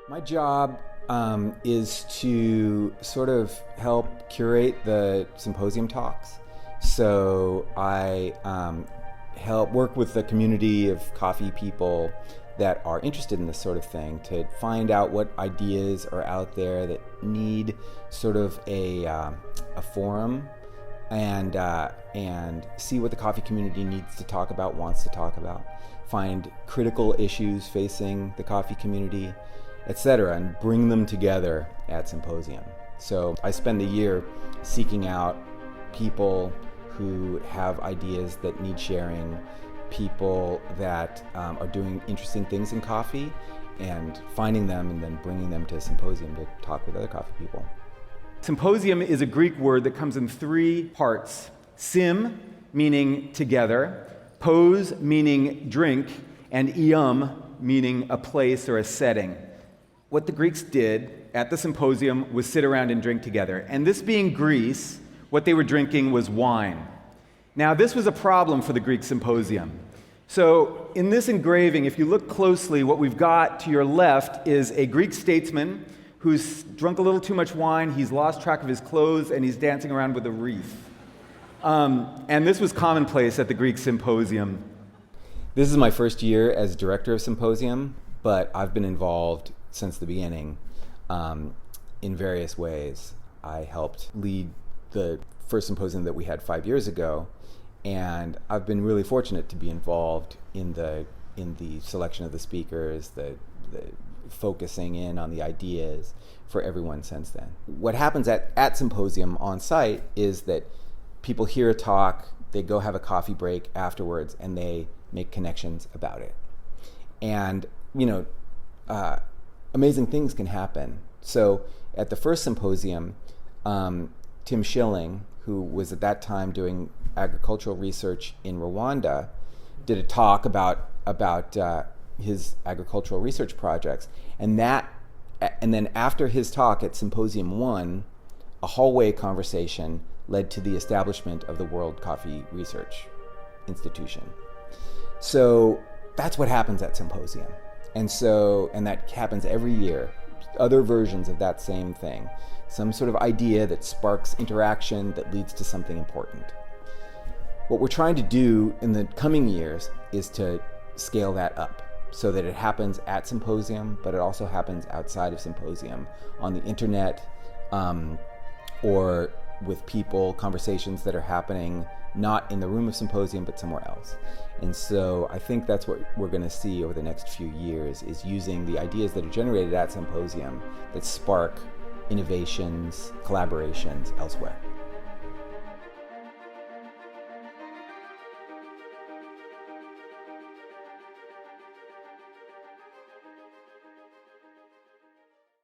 My job is to sort of help curate the symposium talks. So I help work with the community of coffee people that are interested in this sort of thing to find out what ideas are out there that need sort of a forum and see what the coffee community needs to talk about, wants to talk about, find critical issues facing the coffee community, etc., and bring them together at Symposium. So I spend a year seeking out people who have ideas that need sharing, people that are doing interesting things in coffee, and finding them and then bringing them to Symposium to talk with other coffee people. Symposium is a Greek word that comes in three parts. Sym, meaning together, pos, meaning drink, and ium, meaning a place or a setting. What the Greeks did at the Symposium was sit around and drink together. And this being Greece, what they were drinking was wine. Now, this was a problem for the Greek Symposium. So in this engraving, if you look closely, what we've got to your left is a Greek statesman who's drunk a little too much wine, he's lost track of his clothes, and he's dancing around with a wreath. And this was commonplace at the Greek Symposium. This is my first year as director of Symposium, but I've been involved since the beginning in various ways. I helped lead the first symposium that we had 5 years ago, and I've been really fortunate to be involved in the selection of the speakers, the focusing in on the ideas for everyone since then. What happens at Symposium on site is that people hear a talk, they go have a coffee break afterwards, and they make connections about it. And, amazing things can happen. So at the first symposium, Tim Schilling, who was at that time doing agricultural research in Rwanda, did a talk about his agricultural research projects. And then after his talk at Symposium 1, a hallway conversation led to the establishment of the World Coffee Research Institution. So that's what happens at Symposium. And that happens every year, other versions of that same thing, some sort of idea that sparks interaction that leads to something important. What we're trying to do in the coming years is to scale that up so that it happens at Symposium, but it also happens outside of Symposium, on the internet, or with people, conversations that are happening not in the room of Symposium, but somewhere else. And so I think that's what we're going to see over the next few years, is using the ideas that are generated at Symposium that spark innovations, collaborations elsewhere.